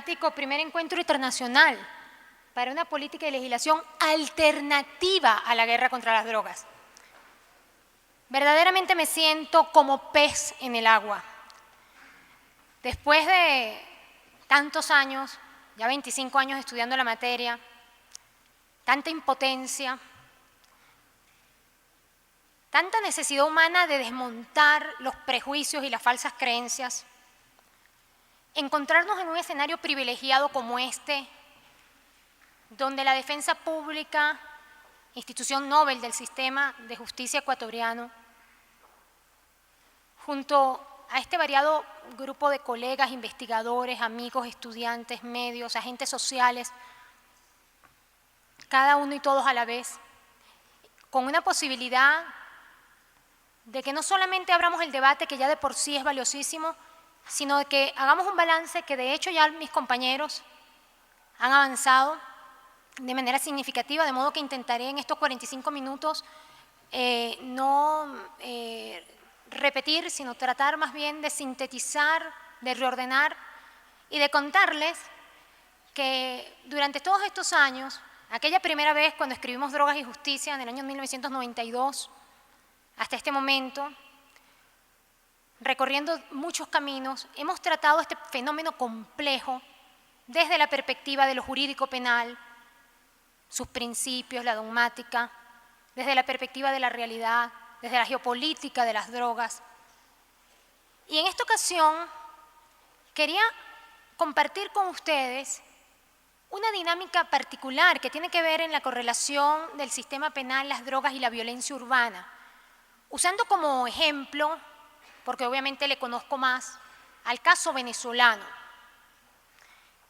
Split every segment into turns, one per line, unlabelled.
emblemático primer encuentro internacional para una política y legislación alternativa a la guerra contra las drogas. Verdaderamente me siento como pez en el agua. Después de tantos años, ya 25 años estudiando la materia, tanta impotencia, tanta necesidad humana de desmontar los prejuicios y las falsas creencias, encontrarnos en un escenario privilegiado como este, donde la defensa pública, institución Nobel del sistema de justicia ecuatoriano, junto a este variado grupo de colegas, investigadores, amigos, estudiantes, medios, agentes sociales, cada uno y todos a la vez, con una posibilidad de que no solamente abramos el debate, que ya de por sí es valiosísimo, sino de que hagamos un balance que de hecho ya mis compañeros han avanzado de manera significativa, de modo que intentaré en estos 45 minutos no repetir, sino tratar más bien de sintetizar, de reordenar y de contarles que durante todos estos años, aquella primera vez cuando escribimos Drogas y Justicia en el año 1992, hasta este momento, recorriendo muchos caminos, hemos tratado este fenómeno complejo desde la perspectiva de lo jurídico penal, sus principios, la dogmática, desde la perspectiva de la realidad, desde la geopolítica de las drogas. Y en esta ocasión quería compartir con ustedes una dinámica particular que tiene que ver en la correlación del sistema penal, las drogas y la violencia urbana, usando como ejemplo, porque obviamente le conozco más, al caso venezolano.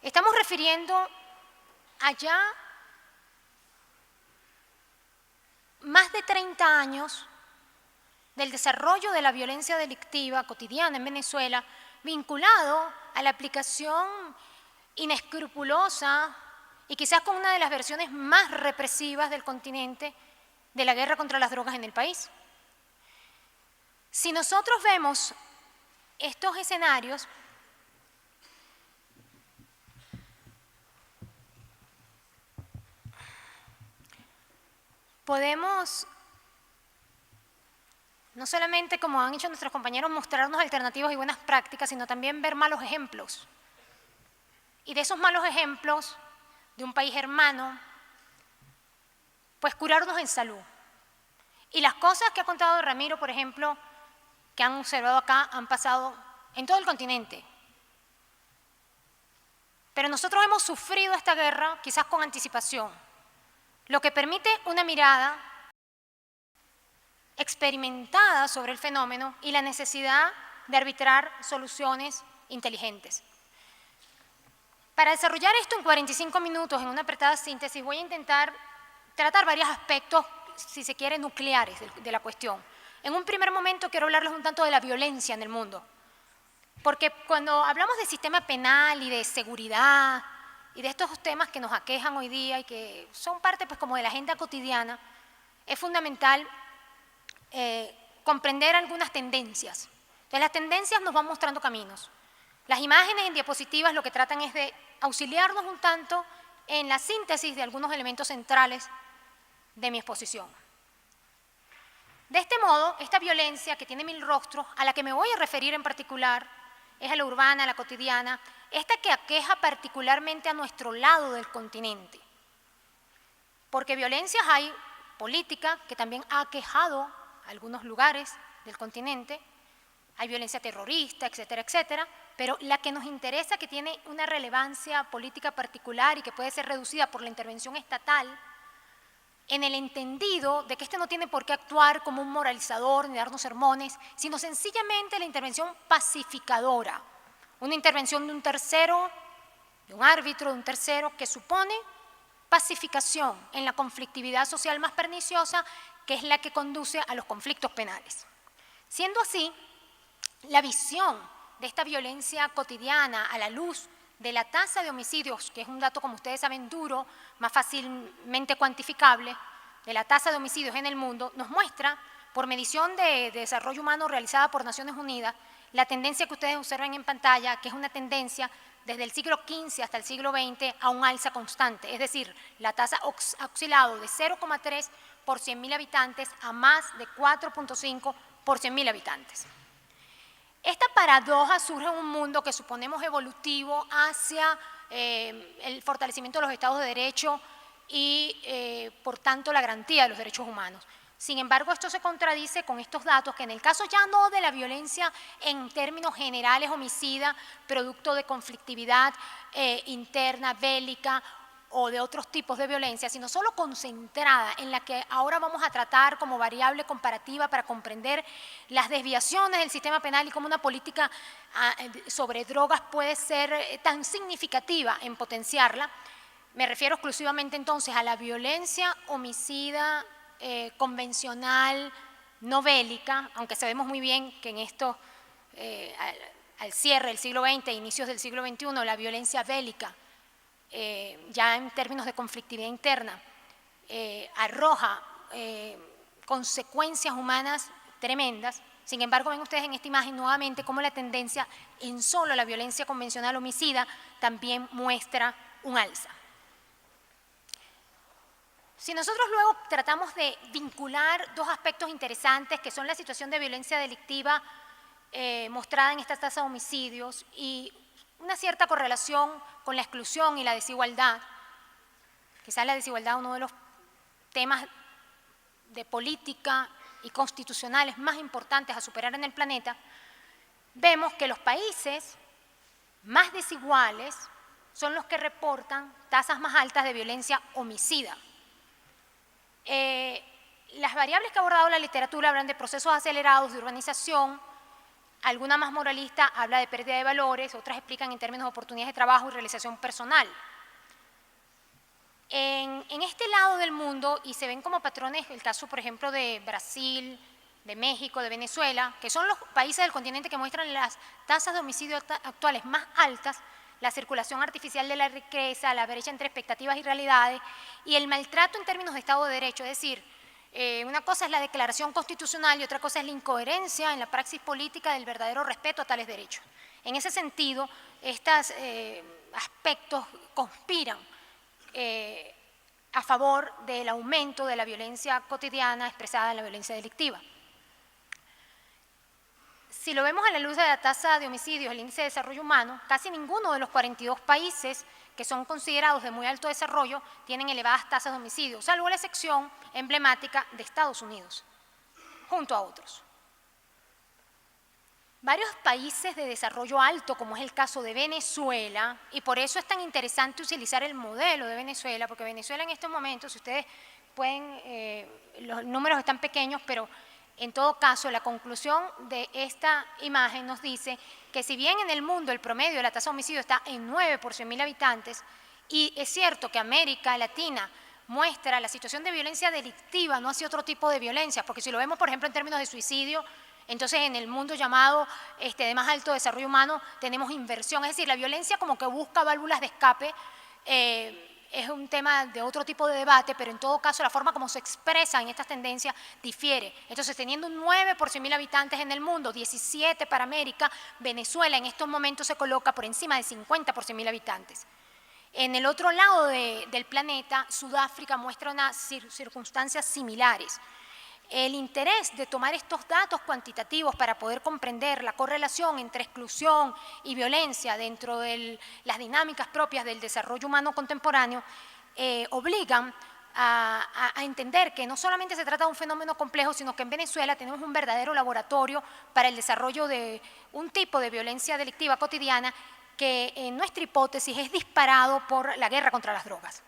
Estamos refiriendo a ya más de 30 años del desarrollo de la violencia delictiva cotidiana en Venezuela, vinculado a la aplicación inescrupulosa y quizás con una de las versiones más represivas del continente de la guerra contra las drogas en el país. Si nosotros vemos estos escenarios, podemos no solamente, como han hecho nuestros compañeros, mostrarnos alternativas y buenas prácticas, sino también ver malos ejemplos. Y de esos malos ejemplos de un país hermano, pues curarnos en salud. Y las cosas que ha contado Ramiro, por ejemplo, que han observado acá, han pasado en todo el continente. Pero nosotros hemos sufrido esta guerra quizás con anticipación, lo que permite una mirada experimentada sobre el fenómeno y la necesidad de arbitrar soluciones inteligentes. Para desarrollar esto en 45 minutos, en una apretada síntesis, voy a intentar tratar varios aspectos, si se quiere, nucleares de la cuestión. En un primer momento quiero hablarles un tanto de la violencia en el mundo, porque cuando hablamos de sistema penal y de seguridad y de estos temas que nos aquejan hoy día y que son parte pues como de la agenda cotidiana, es fundamental comprender algunas tendencias. Entonces, las tendencias nos van mostrando caminos. Las imágenes en diapositivas lo que tratan es de auxiliarnos un tanto en la síntesis de algunos elementos centrales de mi exposición. De este modo, esta violencia que tiene mil rostros, a la que me voy a referir en particular, es a la urbana, a la cotidiana, esta que aqueja particularmente a nuestro lado del continente. Porque violencias hay política, que también ha aquejado a algunos lugares del continente, hay violencia terrorista, etcétera, etcétera, pero la que nos interesa, que tiene una relevancia política particular y que puede ser reducida por la intervención estatal, en el entendido de que este no tiene por qué actuar como un moralizador ni darnos sermones, sino sencillamente la intervención pacificadora, una intervención de un tercero, de un árbitro, de un tercero, que supone pacificación en la conflictividad social más perniciosa, que es la que conduce a los conflictos penales. Siendo así, la visión de esta violencia cotidiana a la luz de la tasa de homicidios, que es un dato, como ustedes saben, duro, más fácilmente cuantificable, de la tasa de homicidios en el mundo, nos muestra, por medición de desarrollo humano realizada por Naciones Unidas, la tendencia que ustedes observan en pantalla, que es una tendencia desde el siglo XV hasta el siglo XX a un alza constante, es decir, la tasa ha oscilado de 0,3 por 100.000 habitantes a más de 4,5 por 100.000 habitantes. Esta paradoja surge en un mundo que suponemos evolutivo hacia el fortalecimiento de los estados de derecho y, por tanto, la garantía de los derechos humanos. Sin embargo, esto se contradice con estos datos que en el caso ya no de la violencia en términos generales homicida, producto de conflictividad interna, bélica o de otros tipos de violencia, sino solo concentrada en la que ahora vamos a tratar como variable comparativa para comprender las desviaciones del sistema penal y cómo una política sobre drogas puede ser tan significativa en potenciarla. Me refiero exclusivamente entonces a la violencia homicida convencional, no bélica, aunque sabemos muy bien que en esto, al cierre del siglo XX e inicios del siglo XXI, la violencia bélica, ya en términos de conflictividad interna, arroja consecuencias humanas tremendas. Sin embargo, ven ustedes en esta imagen nuevamente cómo la tendencia en solo la violencia convencional homicida también muestra un alza. Si nosotros luego tratamos de vincular dos aspectos interesantes que son la situación de violencia delictiva mostrada en esta tasa de homicidios y una cierta correlación con la exclusión y la desigualdad, quizás la desigualdad es uno de los temas de política y constitucionales más importantes a superar en el planeta, vemos que los países más desiguales son los que reportan tasas más altas de violencia homicida. Las variables que ha abordado la literatura hablan de procesos acelerados de urbanización, alguna más moralista habla de pérdida de valores, otras explican en términos de oportunidades de trabajo y realización personal. En este lado del mundo, y se ven como patrones el caso, por ejemplo, de Brasil, de México, de Venezuela, que son los países del continente que muestran las tasas de homicidio actuales más altas, la circulación artificial de la riqueza, la brecha entre expectativas y realidades, y el maltrato en términos de Estado de Derecho, es decir, una cosa es la declaración constitucional y otra cosa es la incoherencia en la praxis política del verdadero respeto a tales derechos. En ese sentido, estos aspectos conspiran a favor del aumento de la violencia cotidiana expresada en la violencia delictiva. Si lo vemos a la luz de la tasa de homicidios, el índice de desarrollo humano, casi ninguno de los 42 países que son considerados de muy alto desarrollo tienen elevadas tasas de homicidios, salvo la excepción emblemática de Estados Unidos, junto a otros. Varios países de desarrollo alto, como es el caso de Venezuela, y por eso es tan interesante utilizar el modelo de Venezuela, porque Venezuela en estos momentos, si ustedes pueden, los números están pequeños, pero en todo caso, la conclusión de esta imagen nos dice que si bien en el mundo el promedio de la tasa de homicidio está en 9 por 100.000 habitantes, y es cierto que América Latina muestra la situación de violencia delictiva, no hacia otro tipo de violencia, porque si lo vemos, por ejemplo, en términos de suicidio, entonces en el mundo llamado de más alto desarrollo humano tenemos inversión, es decir, la violencia como que busca válvulas de escape, es un tema de otro tipo de debate, pero en todo caso la forma como se expresa en estas tendencias difiere. Entonces, teniendo un 9 por 100.000 habitantes en el mundo, 17 para América, Venezuela en estos momentos se coloca por encima de 50 por 100.000 habitantes. En el otro lado del planeta, Sudáfrica muestra unas circunstancias similares. El interés de tomar estos datos cuantitativos para poder comprender la correlación entre exclusión y violencia dentro de las dinámicas propias del desarrollo humano contemporáneo obligan a entender que no solamente se trata de un fenómeno complejo, sino que en Venezuela tenemos un verdadero laboratorio para el desarrollo de un tipo de violencia delictiva cotidiana que en nuestra hipótesis es disparado por la guerra contra las drogas.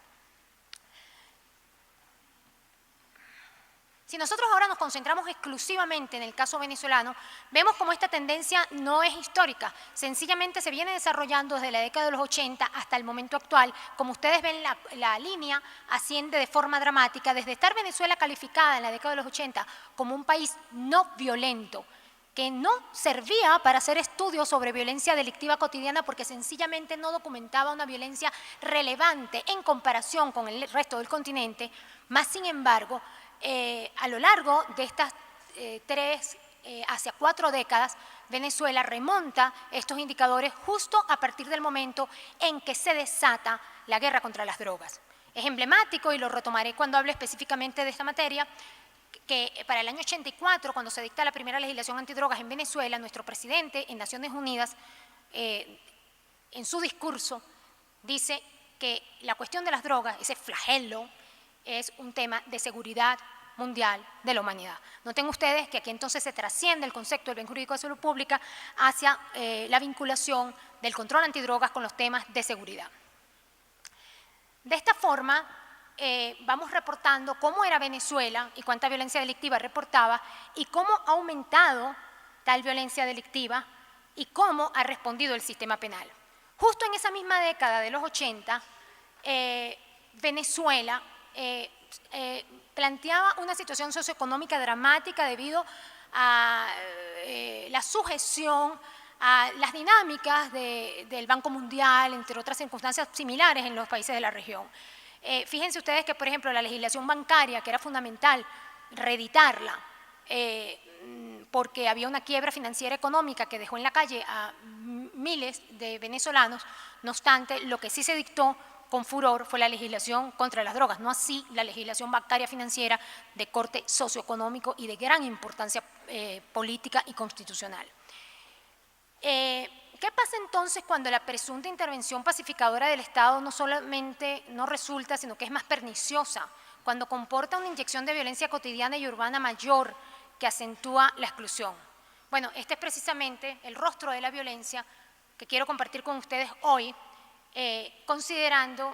Si nosotros ahora nos concentramos exclusivamente en el caso venezolano, vemos como esta tendencia no es histórica, sencillamente se viene desarrollando desde la década de los 80 hasta el momento actual. Como ustedes ven, la línea asciende de forma dramática, desde estar Venezuela calificada en la década de los 80 como un país no violento, que no servía para hacer estudios sobre violencia delictiva cotidiana porque sencillamente no documentaba una violencia relevante en comparación con el resto del continente, más sin embargo, a lo largo de estas 3 hacia 4 décadas, Venezuela remonta estos indicadores justo a partir del momento en que se desata la guerra contra las drogas. Es emblemático, y lo retomaré cuando hable específicamente de esta materia, que para el año 84, cuando se dicta la primera legislación antidrogas en Venezuela, nuestro presidente en Naciones Unidas, en su discurso, dice que la cuestión de las drogas, ese flagelo, es un tema de seguridad mundial de la humanidad. Noten ustedes que aquí entonces se trasciende el concepto del bien jurídico de salud pública hacia la vinculación del control antidrogas con los temas de seguridad. De esta forma, vamos reportando cómo era Venezuela y cuánta violencia delictiva reportaba y cómo ha aumentado tal violencia delictiva y cómo ha respondido el sistema penal. Justo en esa misma década de los 80, Venezuela planteaba una situación socioeconómica dramática debido a la sujeción a las dinámicas del Banco Mundial, entre otras circunstancias similares en los países de la región. Fíjense ustedes que, por ejemplo, la legislación bancaria, que era fundamental reeditarla, porque había una quiebra financiera económica que dejó en la calle a miles de venezolanos, no obstante, lo que sí se dictó con furor fue la legislación contra las drogas, no así la legislación bancaria financiera de corte socioeconómico y de gran importancia política y constitucional. ¿Qué pasa entonces cuando la presunta intervención pacificadora del Estado no solamente no resulta, sino que es más perniciosa, cuando comporta una inyección de violencia cotidiana y urbana mayor que acentúa la exclusión? Bueno, este es precisamente el rostro de la violencia que quiero compartir con ustedes hoy, considerando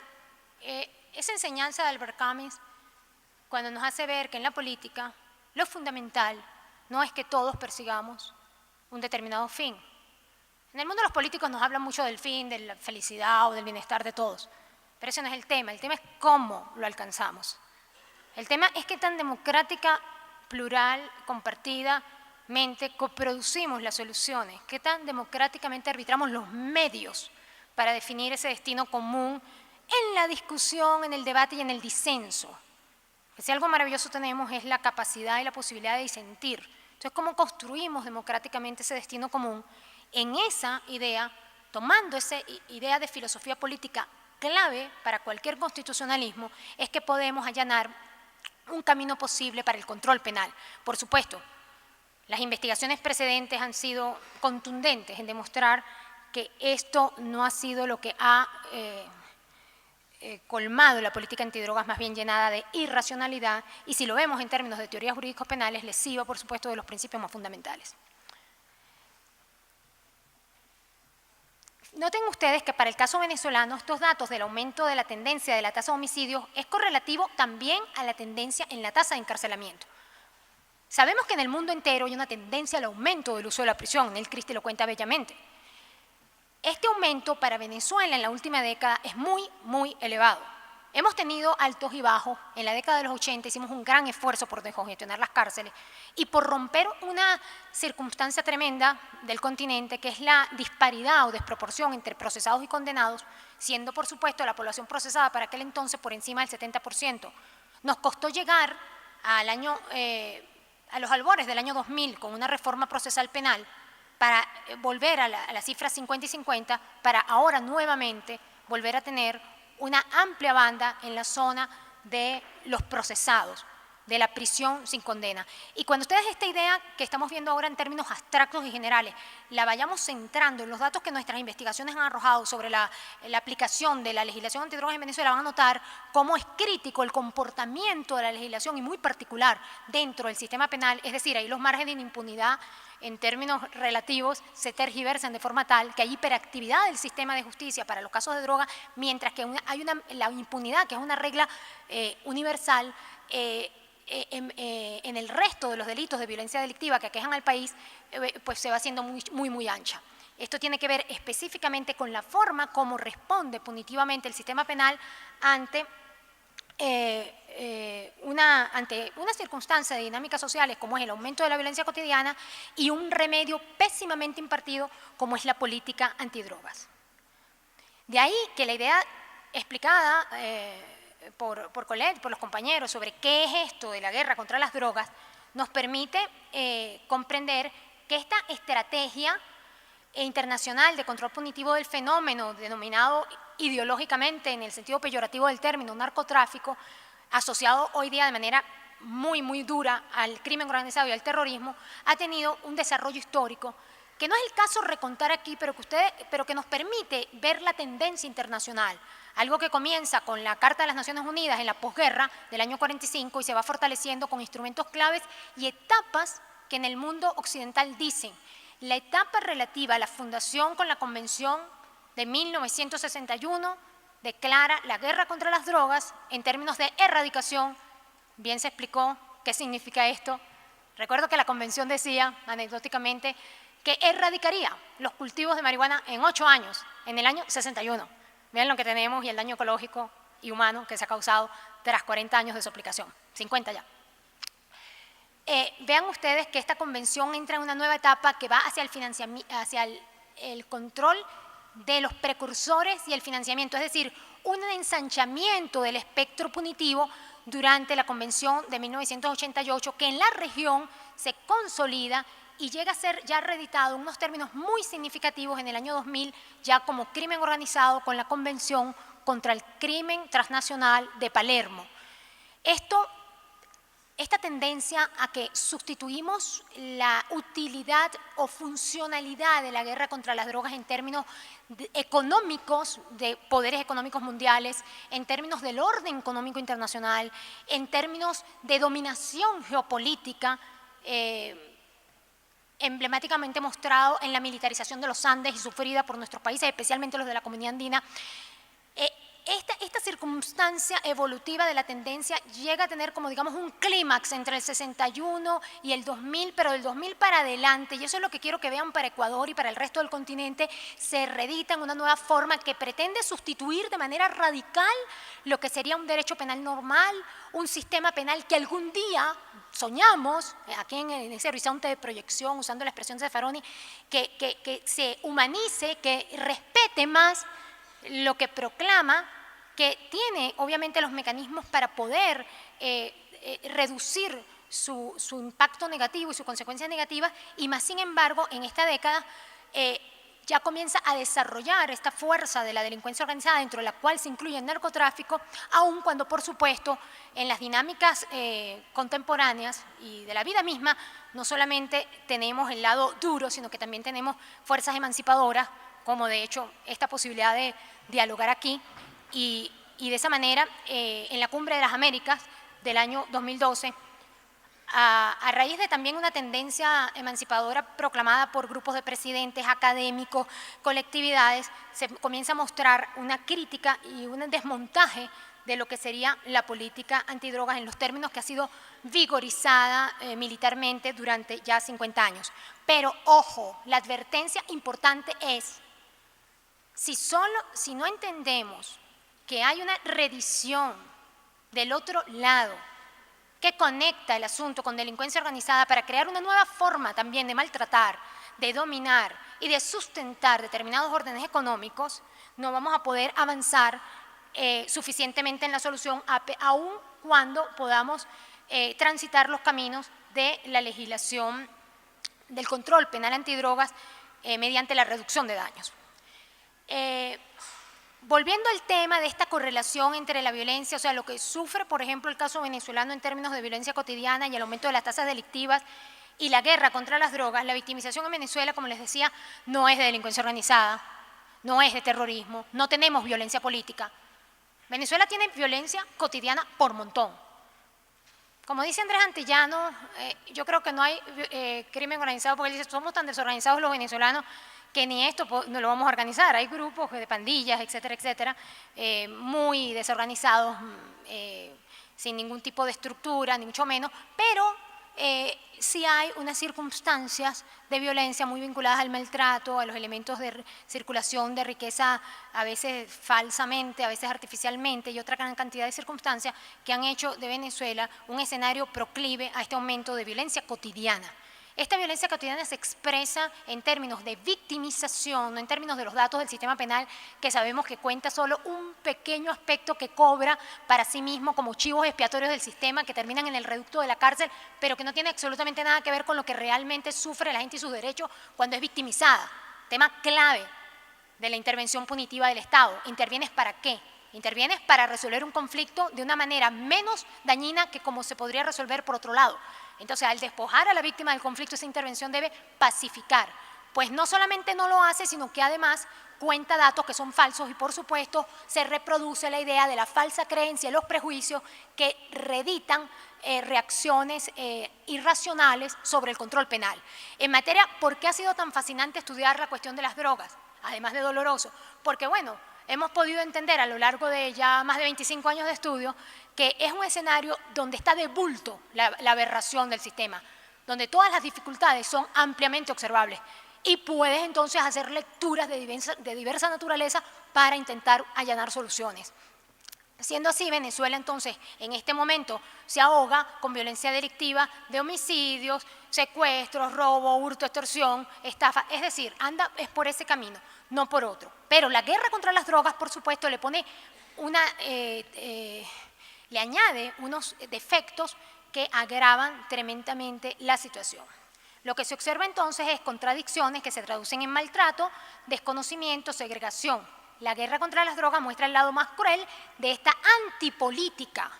esa enseñanza de Albert Camus, cuando nos hace ver que en la política lo fundamental no es que todos persigamos un determinado fin. En el mundo de los políticos nos hablan mucho del fin, de la felicidad o del bienestar de todos, pero ese no es el tema es cómo lo alcanzamos. El tema es qué tan democrática, plural, compartidamente coproducimos las soluciones, qué tan democráticamente arbitramos los medios para definir ese destino común en la discusión, en el debate y en el disenso. Que si algo maravilloso tenemos es la capacidad y la posibilidad de disentir. Entonces, ¿cómo construimos democráticamente ese destino común? En esa idea, tomando esa idea de filosofía política clave para cualquier constitucionalismo, es que podemos allanar un camino posible para el control penal. Por supuesto, las investigaciones precedentes han sido contundentes en demostrar que esto no ha sido lo que ha colmado la política antidrogas, más bien llenada de irracionalidad, y si lo vemos en términos de teorías jurídicos penales, lesiva, por supuesto, de los principios más fundamentales. Noten ustedes que para el caso venezolano estos datos del aumento de la tendencia de la tasa de homicidios es correlativo también a la tendencia en la tasa de encarcelamiento. Sabemos que en el mundo entero hay una tendencia al aumento del uso de la prisión, Neil Christie lo cuenta bellamente. Este aumento para Venezuela en la última década es muy, muy elevado. Hemos tenido altos y bajos. En la década de los 80 hicimos un gran esfuerzo por descongestionar las cárceles y por romper una circunstancia tremenda del continente, que es la disparidad o desproporción entre procesados y condenados, siendo por supuesto la población procesada para aquel entonces por encima del 70%. Nos costó llegar a los albores del año 2000 con una reforma procesal penal para volver a la cifra 50 y 50, para ahora nuevamente volver a tener una amplia banda en la zona de los procesados, de la prisión sin condena. Y cuando ustedes esta idea que estamos viendo ahora en términos abstractos y generales, la vayamos centrando en los datos que nuestras investigaciones han arrojado sobre la aplicación de la legislación antidrogas en Venezuela, van a notar cómo es crítico el comportamiento de la legislación y muy particular dentro del sistema penal, es decir, ahí los márgenes de impunidad en términos relativos se tergiversan de forma tal que hay hiperactividad del sistema de justicia para los casos de droga, mientras que hay la impunidad, que es una regla universal, en el resto de los delitos de violencia delictiva que aquejan al país, pues se va haciendo muy, muy ancha. Esto tiene que ver específicamente con la forma como responde punitivamente el sistema penal ante una circunstancia de dinámicas sociales como es el aumento de la violencia cotidiana y un remedio pésimamente impartido como es la política antidrogas. De ahí que la idea explicada por Colette, por los compañeros, sobre qué es esto de la guerra contra las drogas, nos permite comprender que esta estrategia internacional de control punitivo del fenómeno, denominado ideológicamente en el sentido peyorativo del término narcotráfico, asociado hoy día de manera muy dura al crimen organizado y al terrorismo, ha tenido un desarrollo histórico que no es el caso recontar aquí, pero que nos permite ver la tendencia internacional, algo que comienza con la Carta de las Naciones Unidas en la posguerra del año 45 y se va fortaleciendo con instrumentos claves y etapas que en el mundo occidental dicen: la etapa relativa a la fundación con la Convención de 1961 declara la guerra contra las drogas en términos de erradicación. Bien se explicó qué significa esto. Recuerdo que la convención decía, anecdóticamente, que erradicaría los cultivos de marihuana en 8 años, en el año 61. Vean lo que tenemos y el daño ecológico y humano que se ha causado tras 40 años de su aplicación, 50 ya. Vean ustedes que esta convención entra en una nueva etapa que va hacia el control de los precursores y el financiamiento, es decir, un ensanchamiento del espectro punitivo durante la Convención de 1988, que en la región se consolida y llega a ser ya reeditado en unos términos muy significativos en el año 2000, ya como crimen organizado con la Convención contra el Crimen Transnacional de Palermo. Esta tendencia a que sustituimos la utilidad o funcionalidad de la guerra contra las drogas en términos económicos, de poderes económicos mundiales, en términos del orden económico internacional, en términos de dominación geopolítica, emblemáticamente mostrado en la militarización de los Andes y sufrida por nuestros países, especialmente los de la comunidad andina. Esta circunstancia evolutiva de la tendencia llega a tener como, digamos, un clímax entre el 61 y el 2000, pero del 2000 para adelante, y eso es lo que quiero que vean para Ecuador y para el resto del continente, se reedita en una nueva forma que pretende sustituir de manera radical lo que sería un derecho penal normal, un sistema penal que algún día soñamos, aquí en ese horizonte de proyección, usando la expresión de Zaffaroni, que se humanice, que respete más lo que proclama, que tiene obviamente los mecanismos para poder reducir su impacto negativo y sus consecuencias negativas, y más sin embargo en esta década ya comienza a desarrollar esta fuerza de la delincuencia organizada, dentro de la cual se incluye el narcotráfico, aun cuando por supuesto en las dinámicas contemporáneas y de la vida misma no solamente tenemos el lado duro, sino que también tenemos fuerzas emancipadoras, como de hecho esta posibilidad de dialogar aquí, y de esa manera en la Cumbre de las Américas del año 2012, a raíz de también una tendencia emancipadora proclamada por grupos de presidentes, académicos, colectividades, se comienza a mostrar una crítica y un desmontaje de lo que sería la política antidrogas en los términos que ha sido vigorizada militarmente durante ya 50 años. Pero ojo, la advertencia importante es: si no entendemos que hay una redición del otro lado que conecta el asunto con delincuencia organizada para crear una nueva forma también de maltratar, de dominar y de sustentar determinados órdenes económicos, no vamos a poder avanzar suficientemente en la solución, aun cuando podamos transitar los caminos de la legislación del control penal antidrogas mediante la reducción de daños. Volviendo al tema de esta correlación entre la violencia, o sea, lo que sufre, por ejemplo, el caso venezolano en términos de violencia cotidiana y el aumento de las tasas delictivas y la guerra contra las drogas, la victimización en Venezuela, como les decía, no es de delincuencia organizada, no es de terrorismo, no tenemos violencia política. Venezuela tiene violencia cotidiana por montón. Como dice Andrés Antillano, yo creo que no hay crimen organizado, porque él dice: somos tan desorganizados los venezolanos que ni esto no lo vamos a organizar. Hay grupos de pandillas, etcétera, muy desorganizados, sin ningún tipo de estructura, ni mucho menos, pero sí hay unas circunstancias de violencia muy vinculadas al maltrato, a los elementos de circulación de riqueza, a veces falsamente, a veces artificialmente, y otra gran cantidad de circunstancias que han hecho de Venezuela un escenario proclive a este aumento de violencia cotidiana. Esta violencia cotidiana se expresa en términos de victimización, no en términos de los datos del sistema penal, que sabemos que cuenta solo un pequeño aspecto que cobra para sí mismo como chivos expiatorios del sistema que terminan en el reducto de la cárcel, pero que no tiene absolutamente nada que ver con lo que realmente sufre la gente y sus derechos cuando es victimizada. Tema clave de la intervención punitiva del Estado. ¿Intervienes para qué? Intervienes para resolver un conflicto de una manera menos dañina que como se podría resolver por otro lado. Entonces, al despojar a la víctima del conflicto, esa intervención debe pacificar. Pues no solamente no lo hace, sino que además cuenta datos que son falsos y, por supuesto, se reproduce la idea de la falsa creencia y los prejuicios que reeditan reacciones irracionales sobre el control penal. En materia, ¿por qué ha sido tan fascinante estudiar la cuestión de las drogas? Además de doloroso, porque bueno, hemos podido entender a lo largo de ya más de 25 años de estudio que es un escenario donde está de bulto la aberración del sistema, donde todas las dificultades son ampliamente observables y puedes entonces hacer lecturas de diversa naturaleza para intentar allanar soluciones. Siendo así, Venezuela entonces en este momento se ahoga con violencia delictiva de homicidios, secuestros, robo, hurto, extorsión, estafa, es decir, anda es por ese camino, no por otro. Pero la guerra contra las drogas, por supuesto, le pone le añade unos defectos que agravan tremendamente la situación. Lo que se observa entonces es contradicciones que se traducen en maltrato, desconocimiento, segregación. La guerra contra las drogas muestra el lado más cruel de esta antipolítica,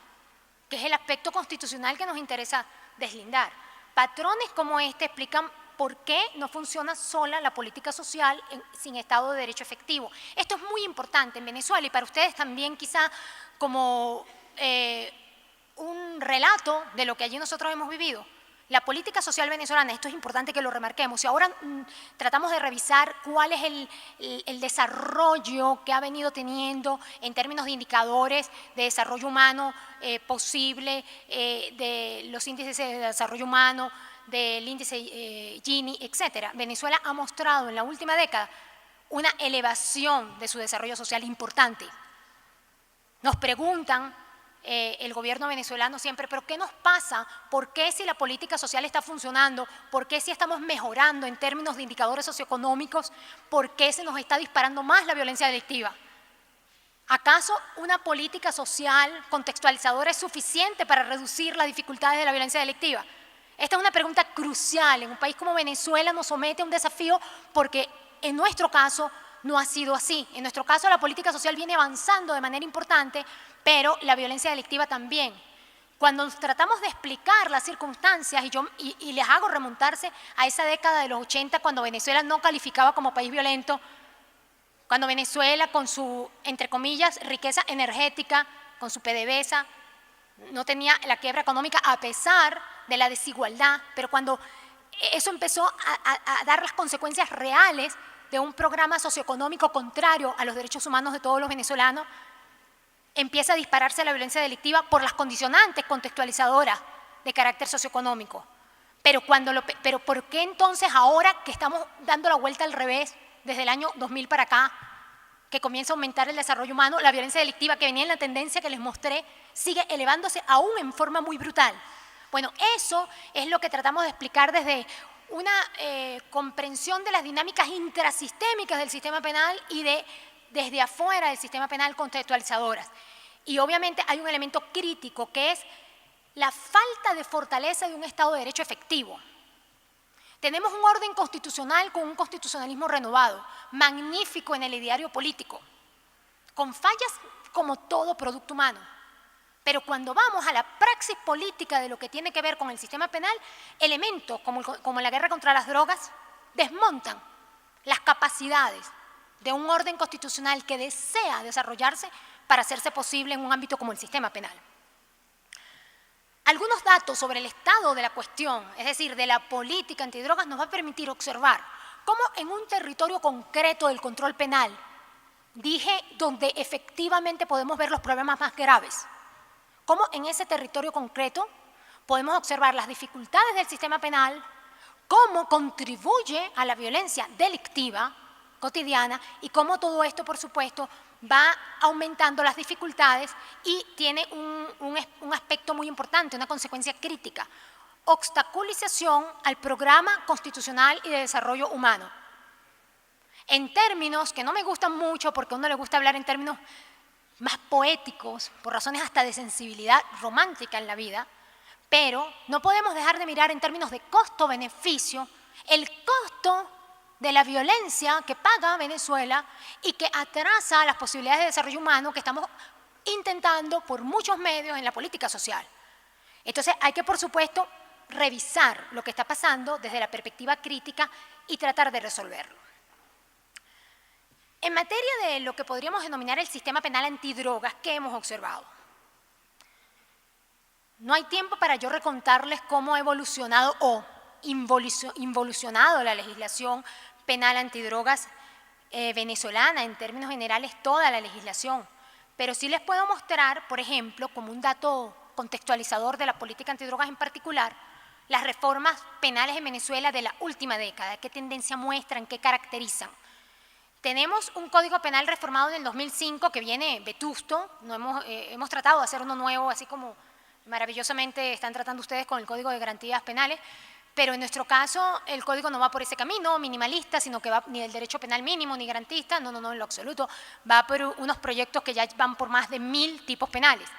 que es el aspecto constitucional que nos interesa deslindar. Patrones como este explican por qué no funciona sola la política social sin Estado de Derecho efectivo. Esto es muy importante en Venezuela y para ustedes también quizá como un relato de lo que allí nosotros hemos vivido. La política social venezolana, esto es importante que lo remarquemos, y ahora tratamos de revisar cuál es el desarrollo que ha venido teniendo en términos de indicadores de desarrollo humano posible, de los índices de desarrollo humano, del índice Gini, etc. Venezuela ha mostrado en la última década una elevación de su desarrollo social importante. Nos preguntan el gobierno venezolano siempre, pero ¿qué nos pasa? ¿Por qué si la política social está funcionando? ¿Por qué si estamos mejorando en términos de indicadores socioeconómicos? ¿Por qué se nos está disparando más la violencia delictiva? ¿Acaso una política social contextualizadora es suficiente para reducir las dificultades de la violencia delictiva? Esta es una pregunta crucial. En un país como Venezuela nos somete a un desafío porque en nuestro caso no ha sido así. En nuestro caso la política social viene avanzando de manera importante, pero la violencia delictiva también. Cuando tratamos de explicar las circunstancias, y les hago remontarse a esa década de los 80, cuando Venezuela no calificaba como país violento, cuando Venezuela con su, entre comillas, riqueza energética, con su PDVSA, no tenía la quiebra económica a pesar de la desigualdad, pero cuando eso empezó a dar las consecuencias reales de un programa socioeconómico contrario a los derechos humanos de todos los venezolanos, empieza a dispararse la violencia delictiva por las condicionantes contextualizadoras de carácter socioeconómico. Pero ¿por qué entonces ahora que estamos dando la vuelta al revés desde el año 2000 para acá, que comienza a aumentar el desarrollo humano, la violencia delictiva que venía en la tendencia que les mostré sigue elevándose aún en forma muy brutal? Bueno, eso es lo que tratamos de explicar desde una comprensión de las dinámicas intrasistémicas del sistema penal y desde afuera del sistema penal contextualizadoras. Y obviamente hay un elemento crítico que es la falta de fortaleza de un Estado de Derecho efectivo. Tenemos un orden constitucional con un constitucionalismo renovado, magnífico en el ideario político, con fallas como todo producto humano. Pero cuando vamos a la praxis política de lo que tiene que ver con el sistema penal, elementos como la guerra contra las drogas desmontan las capacidades de un orden constitucional que desea desarrollarse para hacerse posible en un ámbito como el sistema penal. Algunos datos sobre el estado de la cuestión, es decir, de la política antidrogas, nos va a permitir observar cómo en un territorio concreto del control penal, donde efectivamente podemos ver los problemas más graves, cómo en ese territorio concreto podemos observar las dificultades del sistema penal, cómo contribuye a la violencia delictiva cotidiana y cómo todo esto, por supuesto, va aumentando las dificultades y tiene un aspecto muy importante, una consecuencia crítica. obstaculización al programa constitucional y de desarrollo humano. En términos que no me gustan mucho, porque a uno le gusta hablar en términos más poéticos, por razones hasta de sensibilidad romántica en la vida, pero no podemos dejar de mirar en términos de costo-beneficio el costo de la violencia que paga Venezuela y que atrasa las posibilidades de desarrollo humano que estamos intentando por muchos medios en la política social. Entonces hay que, por supuesto, revisar lo que está pasando desde la perspectiva crítica y tratar de resolverlo. En materia de lo que podríamos denominar el sistema penal antidrogas, ¿qué hemos observado? No hay tiempo para yo recontarles cómo ha evolucionado o involucionado la legislación penal antidrogas venezolana, en términos generales toda la legislación, pero sí les puedo mostrar, por ejemplo, como un dato contextualizador de la política antidrogas en particular, las reformas penales en Venezuela de la última década, qué tendencia muestran, qué caracterizan. Tenemos un código penal reformado en el 2005 que viene vetusto, hemos tratado de hacer uno nuevo, así como maravillosamente están tratando ustedes con el Código de Garantías Penales, pero en nuestro caso el código no va por ese camino minimalista, sino que va ni del derecho penal mínimo ni garantista, no, en lo absoluto, va por unos proyectos que ya van por más de 1000 tipos penales.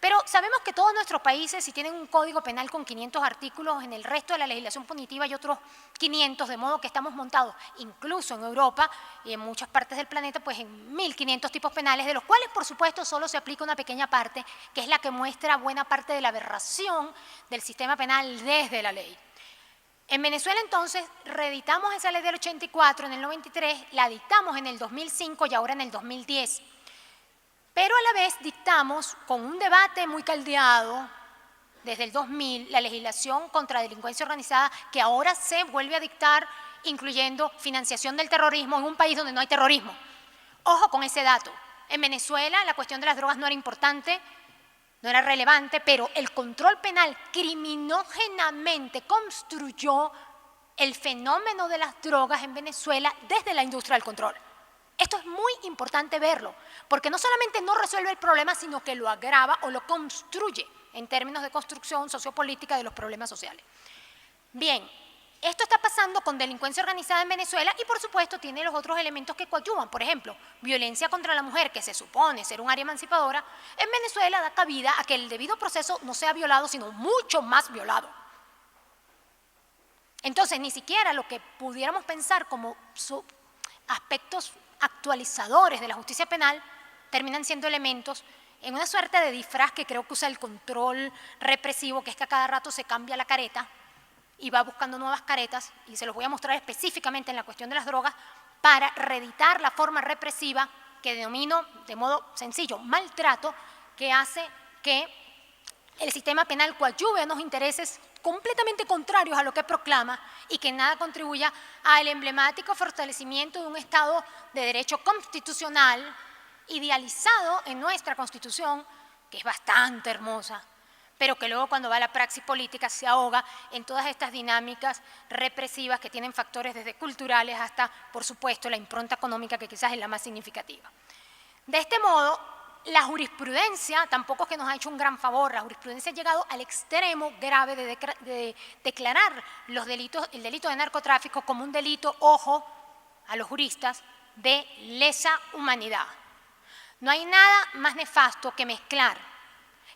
Pero sabemos que todos nuestros países, si tienen un código penal con 500 artículos, en el resto de la legislación punitiva y otros 500, de modo que estamos montados, incluso en Europa y en muchas partes del planeta, pues en 1500 tipos penales, de los cuales, por supuesto, solo se aplica una pequeña parte, que es la que muestra buena parte de la aberración del sistema penal desde la ley. En Venezuela, entonces, reeditamos esa ley del 84 en el 93, la dictamos en el 2005 y ahora en el 2010. Pero a la vez dictamos, con un debate muy caldeado, desde el 2000, la legislación contra delincuencia organizada, que ahora se vuelve a dictar, incluyendo financiación del terrorismo en un país donde no hay terrorismo. Ojo con ese dato. En Venezuela la cuestión de las drogas no era importante, no era relevante, pero el control penal criminógenamente construyó el fenómeno de las drogas en Venezuela desde la industria del control. Esto es muy importante verlo, porque no solamente no resuelve el problema, sino que lo agrava o lo construye en términos de construcción sociopolítica de los problemas sociales. Bien, esto está pasando con delincuencia organizada en Venezuela y, por supuesto, tiene los otros elementos que coadyuvan. Por ejemplo, violencia contra la mujer, que se supone ser un área emancipadora, en Venezuela da cabida a que el debido proceso no sea violado, sino mucho más violado. Entonces, ni siquiera lo que pudiéramos pensar como aspectos actualizadores de la justicia penal terminan siendo elementos en una suerte de disfraz que creo que usa el control represivo, que es que a cada rato se cambia la careta y va buscando nuevas caretas, y se los voy a mostrar específicamente en la cuestión de las drogas, para reeditar la forma represiva que denomino de modo sencillo maltrato, que hace que el sistema penal coadyuve a unos intereses completamente contrarios a lo que proclama y que nada contribuya al emblemático fortalecimiento de un Estado de derecho constitucional idealizado en nuestra Constitución, que es bastante hermosa, pero que luego cuando va a la praxis política se ahoga en todas estas dinámicas represivas que tienen factores desde culturales hasta, por supuesto, la impronta económica, que quizás es la más significativa. De este modo, la jurisprudencia tampoco es que nos ha hecho un gran favor. La jurisprudencia ha llegado al extremo grave de declarar el delito de narcotráfico como un delito, ojo, a los juristas, de lesa humanidad. No hay nada más nefasto que mezclar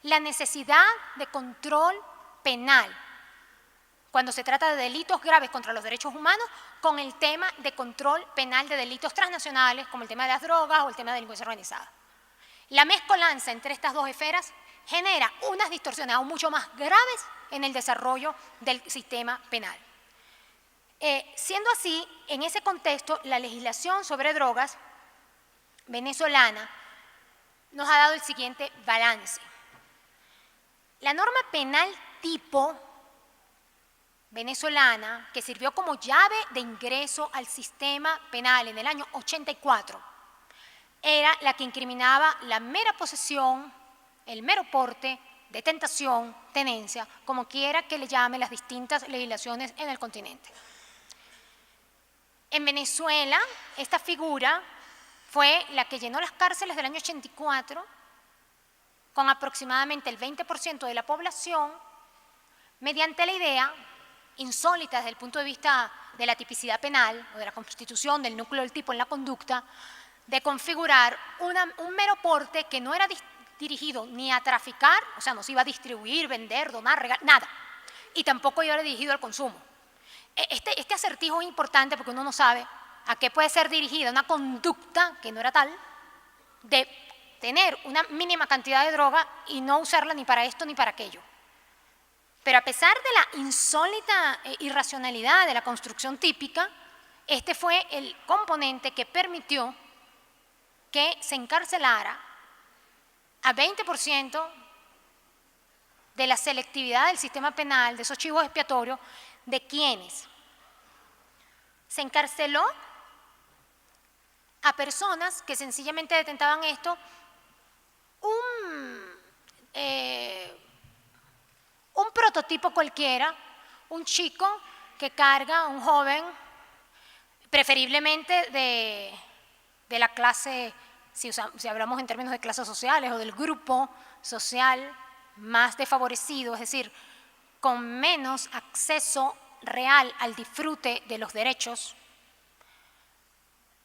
la necesidad de control penal cuando se trata de delitos graves contra los derechos humanos con el tema de control penal de delitos transnacionales, como el tema de las drogas o el tema de delincuencia organizada. La mezcolanza entre estas dos esferas genera unas distorsiones aún mucho más graves en el desarrollo del sistema penal. Siendo así, en ese contexto, la legislación sobre drogas venezolana nos ha dado el siguiente balance. La norma penal tipo venezolana, que sirvió como llave de ingreso al sistema penal en el año 84, era la que incriminaba la mera posesión, el mero porte, detentación, tenencia, como quiera que le llame las distintas legislaciones en el continente. En Venezuela, esta figura fue la que llenó las cárceles del año 84, con aproximadamente el 20% de la población mediante la idea, insólita desde el punto de vista de la tipicidad penal o de la constitución del núcleo del tipo en la conducta, de configurar un mero porte que no era dirigido ni a traficar, o sea, no se iba a distribuir, vender, donar, regalar, nada, y tampoco iba dirigido al consumo. Este acertijo es importante porque uno no sabe a qué puede ser dirigida una conducta que no era tal, de tener una mínima cantidad de droga y no usarla ni para esto ni para aquello. Pero a pesar de la insólita irracionalidad de la construcción típica, este fue el componente que permitió que se encarcelara a 20% de la selectividad del sistema penal, de esos chivos expiatorios, ¿de quiénes? Se encarceló a personas que sencillamente detentaban esto, un prototipo cualquiera, un chico que carga, un joven, preferiblemente de la clase, si hablamos en términos de clases sociales o del grupo social más desfavorecido, es decir, con menos acceso real al disfrute de los derechos,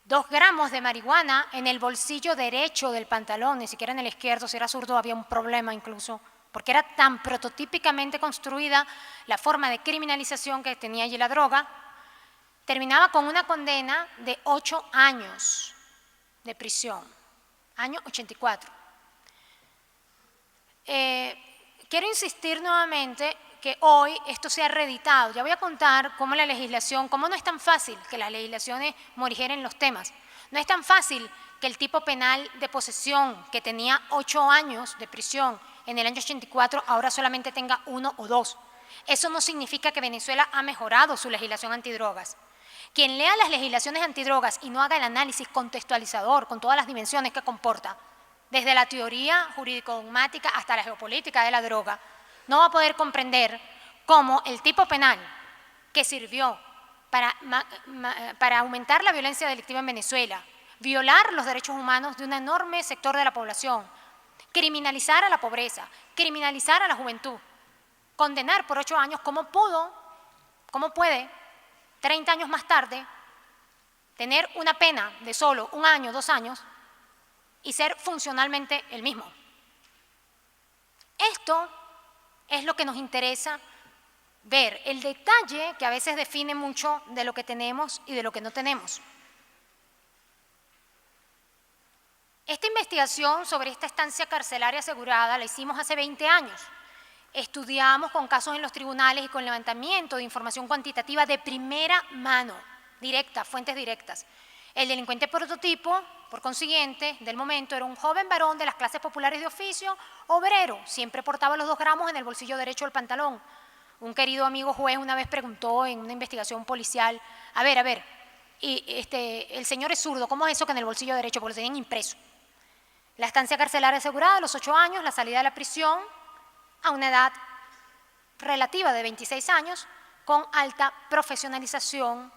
2 gramos de marihuana en el bolsillo derecho del pantalón, ni siquiera en el izquierdo, si era zurdo había un problema incluso, porque era tan prototípicamente construida la forma de criminalización que tenía allí la droga, terminaba con una condena de 8 años de prisión, año 84. Quiero insistir nuevamente que hoy esto se ha reeditado. Ya voy a contar cómo la legislación, cómo no es tan fácil que las legislaciones morigeren los temas. No es tan fácil que el tipo penal de posesión, que tenía 8 años de prisión en el año 84, ahora solamente tenga 1 o 2. Eso no significa que Venezuela ha mejorado su legislación antidrogas. Quien lea las legislaciones antidrogas y no haga el análisis contextualizador con todas las dimensiones que comporta, desde la teoría jurídico-dogmática hasta la geopolítica de la droga, no va a poder comprender cómo el tipo penal que sirvió para aumentar la violencia delictiva en Venezuela, violar los derechos humanos de un enorme sector de la población, criminalizar a la pobreza, criminalizar a la juventud, condenar por 8 años, cómo puede 30 años más tarde tener una pena de solo 1 año, 2 años y ser funcionalmente el mismo. Esto es lo que nos interesa ver, el detalle que a veces define mucho de lo que tenemos y de lo que no tenemos. Esta investigación sobre esta estancia carcelaria asegurada la hicimos hace 20 años. Estudiamos con casos en los tribunales y con levantamiento de información cuantitativa de primera mano, directa, fuentes directas. El delincuente prototipo, por consiguiente, del momento, era un joven varón de las clases populares de oficio, obrero, siempre portaba los 2 gramos en el bolsillo derecho del pantalón. Un querido amigo juez una vez preguntó en una investigación policial, a ver, el señor es zurdo, ¿cómo es eso que en el bolsillo derecho? Porque lo tenían impreso. La estancia carcelaria asegurada a los 8 años, la salida de la prisión a una edad relativa de 26 años, con alta profesionalización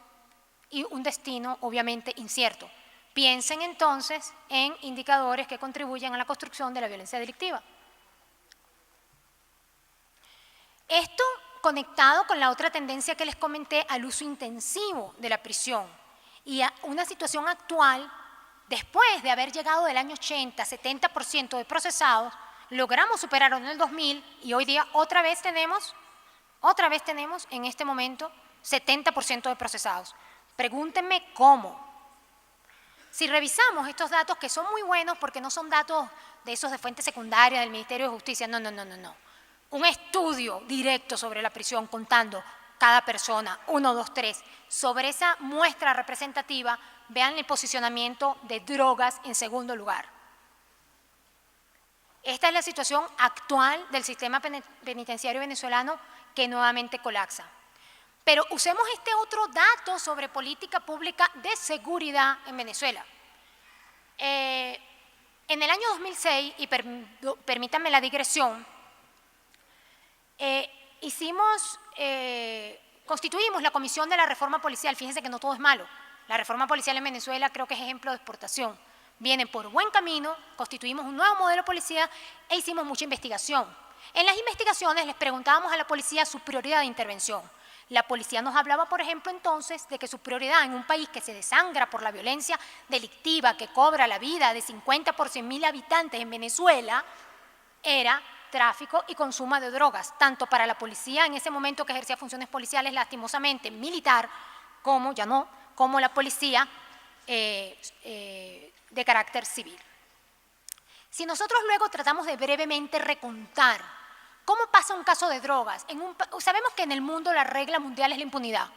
y un destino obviamente incierto. Piensen entonces en indicadores que contribuyen a la construcción de la violencia delictiva. Esto conectado con la otra tendencia que les comenté al uso intensivo de la prisión y a una situación actual, después de haber llegado del año 80, 70% de procesados, logramos superarlo en el 2000 y hoy día otra vez tenemos en este momento 70% de procesados. Pregúntenme cómo. Si revisamos estos datos, que son muy buenos porque no son datos de esos de fuente secundaria del Ministerio de Justicia, no. Un estudio directo sobre la prisión contando cada persona, 1, 2, 3, sobre esa muestra representativa, vean el posicionamiento de drogas en segundo lugar. Esta es la situación actual del sistema penitenciario venezolano que nuevamente colapsa. Pero usemos este otro dato sobre política pública de seguridad en Venezuela. En el año 2006, y permítanme la digresión, constituimos la Comisión de la Reforma Policial. Fíjense que no todo es malo. La reforma policial en Venezuela creo que es ejemplo de exportación. Viene por buen camino, constituimos un nuevo modelo de policía e hicimos mucha investigación. En las investigaciones les preguntábamos a la policía su prioridad de intervención. La policía nos hablaba, por ejemplo, entonces, de que su prioridad en un país que se desangra por la violencia delictiva, que cobra la vida de 50 por 100.000 habitantes en Venezuela, era tráfico y consumo de drogas, tanto para la policía en ese momento que ejercía funciones policiales lastimosamente militar, como ya no, como la policía de carácter civil. Si nosotros luego tratamos de brevemente recontar cómo pasa un caso de drogas, sabemos que en el mundo la regla mundial es la impunidad,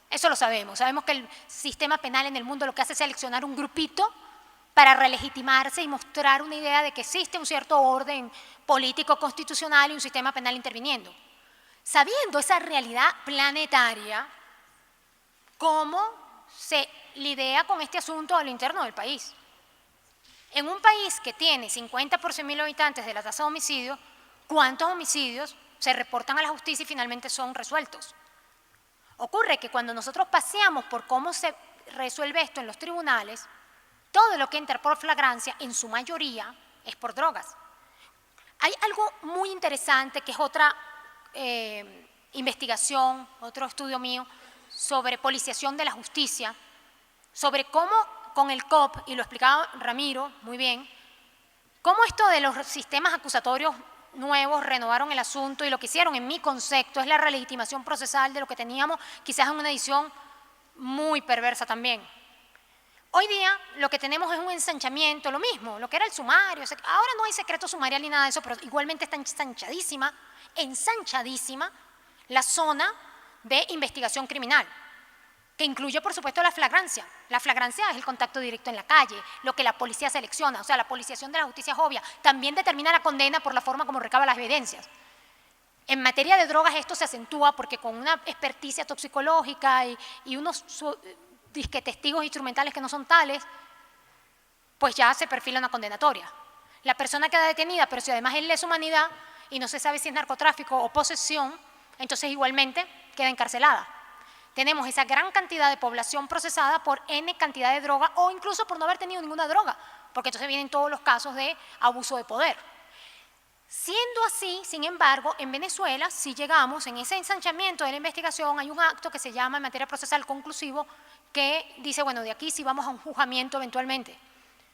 eso lo sabemos que el sistema penal en el mundo lo que hace es seleccionar un grupito para relegitimarse y mostrar una idea de que existe un cierto orden político constitucional y un sistema penal interviniendo. Sabiendo esa realidad planetaria, ¿cómo se lidia con este asunto a lo interno del país? En un país que tiene 50 por 100.000 habitantes de la tasa de homicidio, ¿cuántos homicidios se reportan a la justicia y finalmente son resueltos? Ocurre que cuando nosotros paseamos por cómo se resuelve esto en los tribunales, todo lo que entra por flagrancia, en su mayoría, es por drogas. Hay algo muy interesante que es otra investigación, otro estudio mío, sobre policiación de la justicia, sobre cómo con el COP, y lo explicaba Ramiro muy bien, cómo esto de los sistemas acusatorios nuevos renovaron el asunto y lo que hicieron, en mi concepto, es la relegitimación procesal de lo que teníamos, quizás en una edición muy perversa también. Hoy día lo que tenemos es un ensanchamiento, lo mismo, lo que era el sumario. Ahora no hay secreto sumarial ni nada de eso, pero igualmente está ensanchadísima la zona de investigación criminal, que incluye, por supuesto, la flagrancia. La flagrancia es el contacto directo en la calle, lo que la policía selecciona, o sea, la policiación de la justicia es obvia. También determina la condena por la forma como recaba las evidencias. En materia de drogas esto se acentúa porque con una experticia toxicológica y unos disque testigos instrumentales que no son tales, pues ya se perfila una condenatoria. La persona queda detenida, pero si además es lesa humanidad y no se sabe si es narcotráfico o posesión, entonces igualmente queda encarcelada. Tenemos esa gran cantidad de población procesada por N cantidad de droga o incluso por no haber tenido ninguna droga, porque entonces vienen todos los casos de abuso de poder. Siendo así, sin embargo, en Venezuela, si llegamos en ese ensanchamiento de la investigación, hay un acto que se llama en materia procesal conclusivo que dice, bueno, de aquí sí vamos a un juzgamiento eventualmente.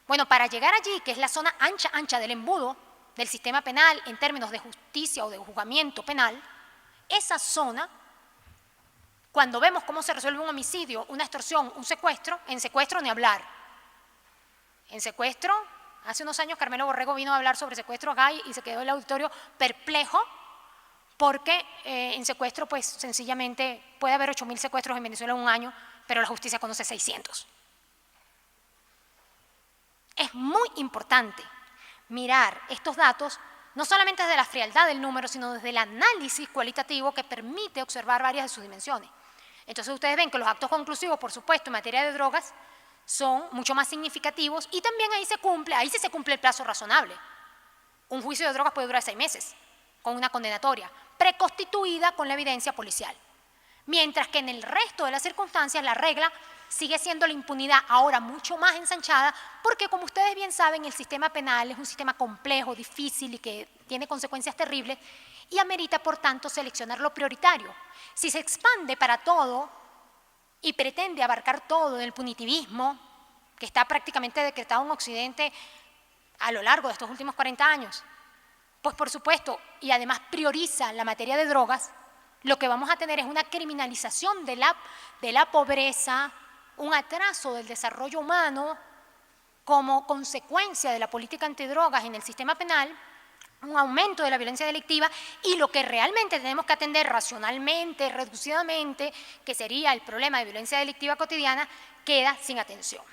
Bueno, para llegar allí, que es la zona ancha del embudo del sistema penal en términos de justicia o de juzgamiento penal, esa zona, cuando vemos cómo se resuelve un homicidio, una extorsión, un secuestro, en secuestro ni hablar. En secuestro, hace unos años Carmelo Borrego vino a hablar sobre secuestro acá y se quedó el auditorio perplejo porque en secuestro pues sencillamente puede haber 8.000 secuestros en Venezuela en un año, pero la justicia conoce 600. Es muy importante mirar estos datos no solamente desde la frialdad del número, sino desde el análisis cualitativo que permite observar varias de sus dimensiones. Entonces ustedes ven que los actos conclusivos, por supuesto, en materia de drogas, son mucho más significativos y también ahí sí se cumple el plazo razonable. Un juicio de drogas puede durar 6 meses, con una condenatoria, preconstituida con la evidencia policial. Mientras que en el resto de las circunstancias la regla sigue siendo la impunidad, ahora mucho más ensanchada, porque como ustedes bien saben, el sistema penal es un sistema complejo, difícil y que tiene consecuencias terribles y amerita, por tanto, seleccionar lo prioritario. Si se expande para todo y pretende abarcar todo en el punitivismo, que está prácticamente decretado en Occidente a lo largo de estos últimos 40 años, pues por supuesto, y además prioriza la materia de drogas, lo que vamos a tener es una criminalización de la pobreza, un atraso del desarrollo humano como consecuencia de la política antidrogas en el sistema penal, un aumento de la violencia delictiva y lo que realmente tenemos que atender racionalmente, reducidamente, que sería el problema de violencia delictiva cotidiana, queda sin atención.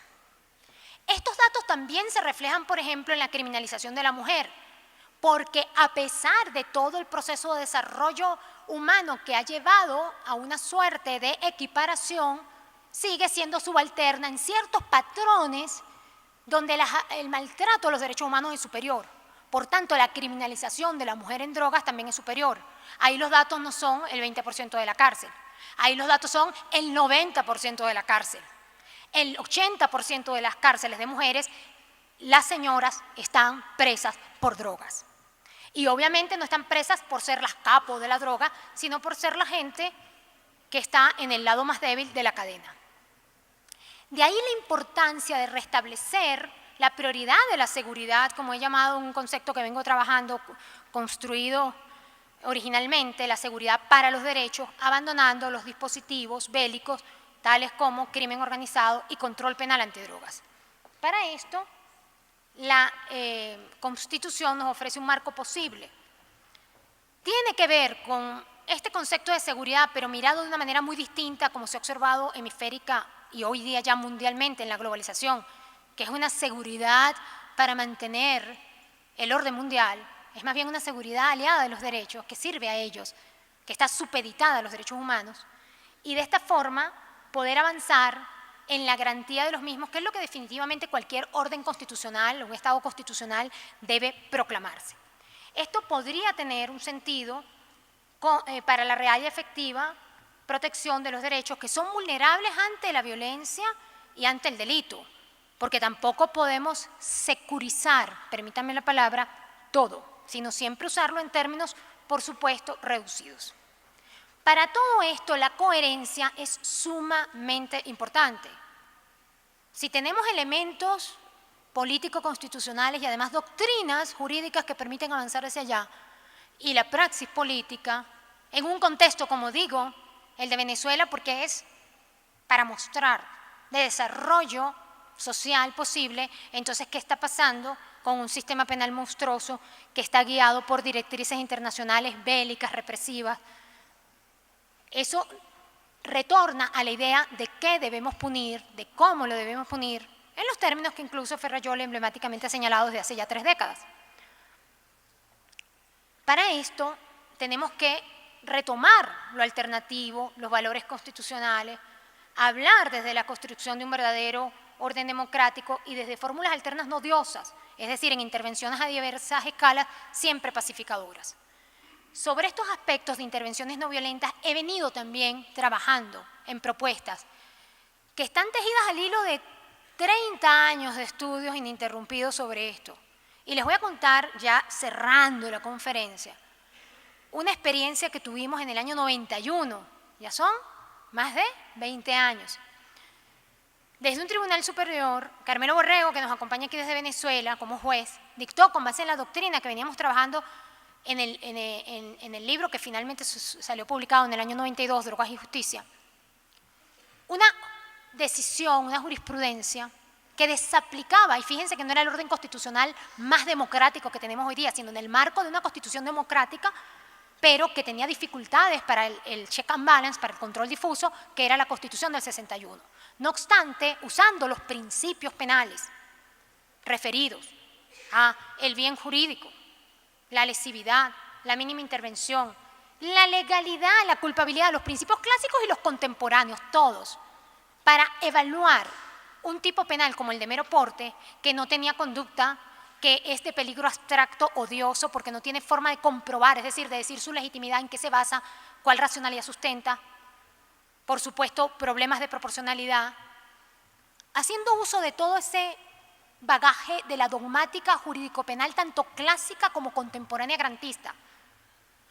Estos datos también se reflejan, por ejemplo, en la criminalización de la mujer, porque a pesar de todo el proceso de desarrollo humano que ha llevado a una suerte de equiparación, sigue siendo subalterna en ciertos patrones donde el maltrato a los derechos humanos es superior. Por tanto, la criminalización de la mujer en drogas también es superior. Ahí los datos no son el 20% de la cárcel, ahí los datos son el 90% de la cárcel. El 80% de las cárceles de mujeres, las señoras están presas por drogas. Y obviamente no están presas por ser las capos de la droga, sino por ser la gente que está en el lado más débil de la cadena. De ahí la importancia de restablecer la prioridad de la seguridad, como he llamado un concepto que vengo trabajando, construido originalmente, la seguridad para los derechos, abandonando los dispositivos bélicos, tales como crimen organizado y control penal antidrogas. Para esto, la Constitución nos ofrece un marco posible. Tiene que ver con este concepto de seguridad, pero mirado de una manera muy distinta, como se ha observado hemisférica y hoy día ya mundialmente en la globalización, que es una seguridad para mantener el orden mundial, es más bien una seguridad aliada de los derechos, que sirve a ellos, que está supeditada a los derechos humanos, y de esta forma poder avanzar en la garantía de los mismos, que es lo que definitivamente cualquier orden constitucional o un Estado constitucional debe proclamarse. Esto podría tener un sentido para la real y efectiva protección de los derechos que son vulnerables ante la violencia y ante el delito, porque tampoco podemos securizar, permítanme la palabra, todo, sino siempre usarlo en términos, por supuesto, reducidos. Para todo esto, la coherencia es sumamente importante. Si tenemos elementos político-constitucionales y además doctrinas jurídicas que permiten avanzar hacia allá, y la praxis política, en un contexto, como digo, el de Venezuela, porque es para mostrar de desarrollo social posible, entonces, ¿qué está pasando con un sistema penal monstruoso que está guiado por directrices internacionales bélicas, represivas? Eso retorna a la idea de qué debemos punir, de cómo lo debemos punir, en los términos que incluso Ferrayol emblemáticamente ha señalado desde hace ya 3 décadas. Para esto tenemos que retomar lo alternativo, los valores constitucionales, hablar desde la construcción de un verdadero orden democrático y desde fórmulas alternas no odiosas, es decir, en intervenciones a diversas escalas, siempre pacificadoras. Sobre estos aspectos de intervenciones no violentas he venido también trabajando en propuestas que están tejidas al hilo de 30 años de estudios ininterrumpidos sobre esto. Y les voy a contar, ya cerrando la conferencia, una experiencia que tuvimos en el año 91, ya son más de 20 años. Desde un tribunal superior, Carmelo Borrego, que nos acompaña aquí desde Venezuela como juez, dictó con base en la doctrina que veníamos trabajando en el libro que finalmente salió publicado en el año 92, Drogas y Justicia, una decisión, una jurisprudencia que desaplicaba, y fíjense que no era el orden constitucional más democrático que tenemos hoy día, sino en el marco de una constitución democrática, pero que tenía dificultades para el check and balance, para el control difuso, que era la Constitución del 61. No obstante, usando los principios penales referidos a el bien jurídico, la lesividad, la mínima intervención, la legalidad, la culpabilidad, los principios clásicos y los contemporáneos, todos, para evaluar un tipo penal como el de mero porte, que no tenía conducta, que es de peligro abstracto, odioso, porque no tiene forma de comprobar, es decir, de decir su legitimidad, en qué se basa, cuál racionalidad sustenta, por supuesto, problemas de proporcionalidad, haciendo uso de todo ese bagaje de la dogmática jurídico-penal, tanto clásica como contemporánea garantista,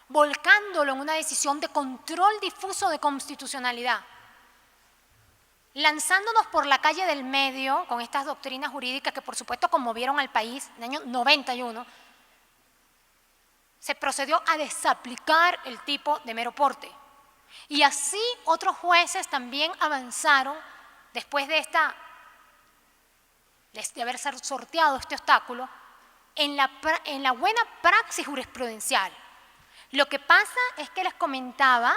volcándolo en una decisión de control difuso de constitucionalidad, lanzándonos por la calle del medio con estas doctrinas jurídicas que por supuesto conmovieron al país en el año 91, se procedió a desaplicar el tipo de mero porte. Y así otros jueces también avanzaron después de haber sorteado este obstáculo en la buena praxis jurisprudencial. Lo que pasa es que les comentaba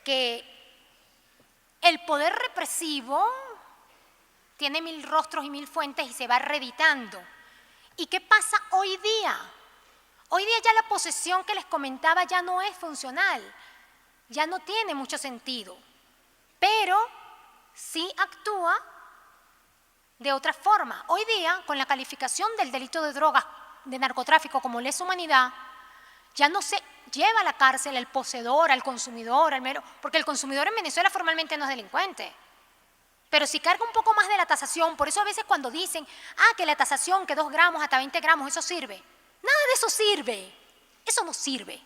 que el poder represivo tiene 1000 rostros y 1000 fuentes y se va reeditando. ¿Y qué pasa hoy día? Hoy día ya la posesión que les comentaba ya no es funcional, ya no tiene mucho sentido, pero sí actúa de otra forma. Hoy día, con la calificación del delito de drogas, de narcotráfico como lesa humanidad, ya no se lleva a la cárcel al poseedor, al consumidor, porque el consumidor en Venezuela formalmente no es delincuente. Pero si carga un poco más de la tasación, por eso a veces cuando dicen, que la tasación, que 2 gramos hasta 20 gramos, eso sirve. Nada de eso sirve. Eso no sirve.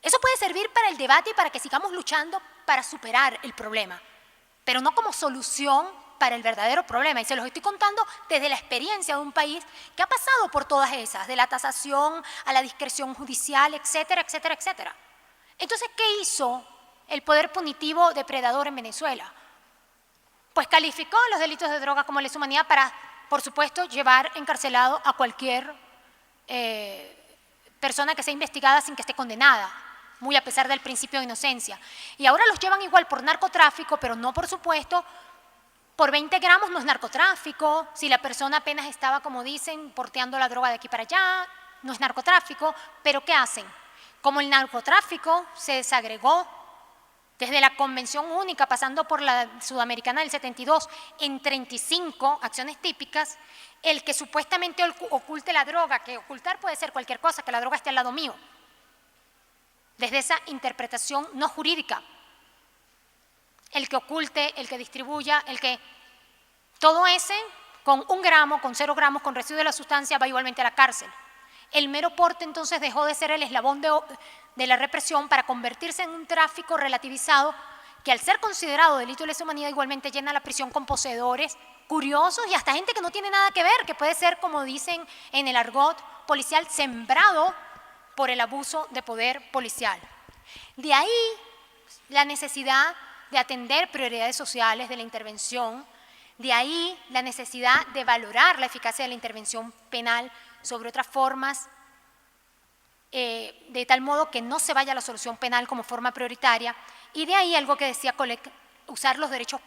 Eso puede servir para el debate y para que sigamos luchando para superar el problema, pero no como solución para el verdadero problema. Y se los estoy contando desde la experiencia de un país que ha pasado por todas esas, de la tasación a la discreción judicial, etcétera, etcétera, etcétera. Entonces, ¿qué hizo el poder punitivo depredador en Venezuela? Pues calificó los delitos de droga como lesa humanidad para, por supuesto, llevar encarcelado a cualquier persona que sea investigada sin que esté condenada, muy a pesar del principio de inocencia. Y ahora los llevan igual por narcotráfico, pero no, por supuesto, por 20 gramos no es narcotráfico. Si la persona apenas estaba, como dicen, porteando la droga de aquí para allá, no es narcotráfico. ¿Pero qué hacen? Como el narcotráfico se desagregó desde la Convención Única, pasando por la Sudamericana del 72, en 35 acciones típicas, el que supuestamente oculte la droga, que ocultar puede ser cualquier cosa, que la droga esté al lado mío, desde esa interpretación no jurídica, el que oculte, el que distribuya, el que… Todo ese, con 1 gramo, con 0 gramos, con residuo de la sustancia, va igualmente a la cárcel. El mero porte entonces dejó de ser el eslabón de la represión para convertirse en un tráfico relativizado que, al ser considerado delito de lesa humanidad, igualmente llena la prisión con poseedores curiosos y hasta gente que no tiene nada que ver, que puede ser, como dicen en el argot policial, sembrado por el abuso de poder policial. De ahí la necesidad de atender prioridades sociales de la intervención, de ahí la necesidad de valorar la eficacia de la intervención penal sobre otras formas, de tal modo que no se vaya a la solución penal como forma prioritaria, y de ahí algo que decía Colette, usar los derechos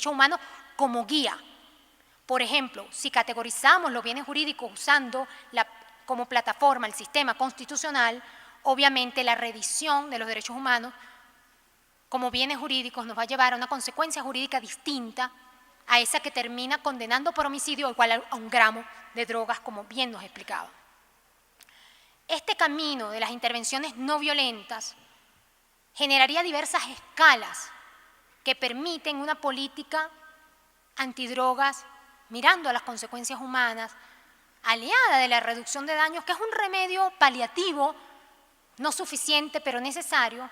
humanos como guía. Por ejemplo, si categorizamos los bienes jurídicos usando como plataforma el sistema constitucional, obviamente la revisión de los derechos humanos como bienes jurídicos nos va a llevar a una consecuencia jurídica distinta a esa que termina condenando por homicidio igual a 1 gramo de drogas, como bien nos explicaba. Este camino de las intervenciones no violentas generaría diversas escalas que permiten una política antidrogas mirando a las consecuencias humanas, aliada de la reducción de daños, que es un remedio paliativo, no suficiente pero necesario,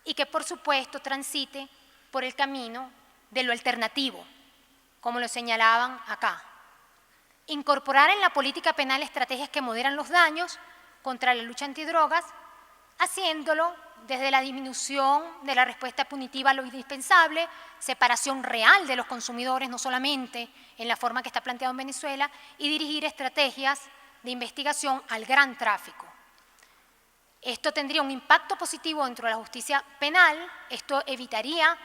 y que por supuesto transite por el camino de lo alternativo, como lo señalaban acá. Incorporar en la política penal estrategias que moderan los daños contra la lucha antidrogas, haciéndolo desde la disminución de la respuesta punitiva a lo indispensable, separación real de los consumidores, no solamente en la forma que está planteado en Venezuela, y dirigir estrategias de investigación al gran tráfico. Esto tendría un impacto positivo dentro de la justicia penal, esto evitaría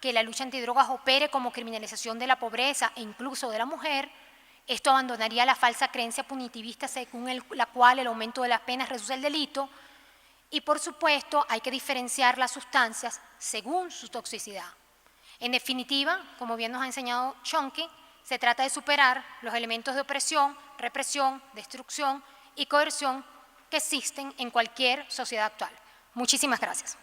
que la lucha antidrogas opere como criminalización de la pobreza e incluso de la mujer. Esto abandonaría la falsa creencia punitivista según la cual el aumento de las penas reduce el delito, y por supuesto hay que diferenciar las sustancias según su toxicidad. En definitiva, como bien nos ha enseñado Chonky, se trata de superar los elementos de opresión, represión, destrucción y coerción que existen en cualquier sociedad actual. Muchísimas gracias.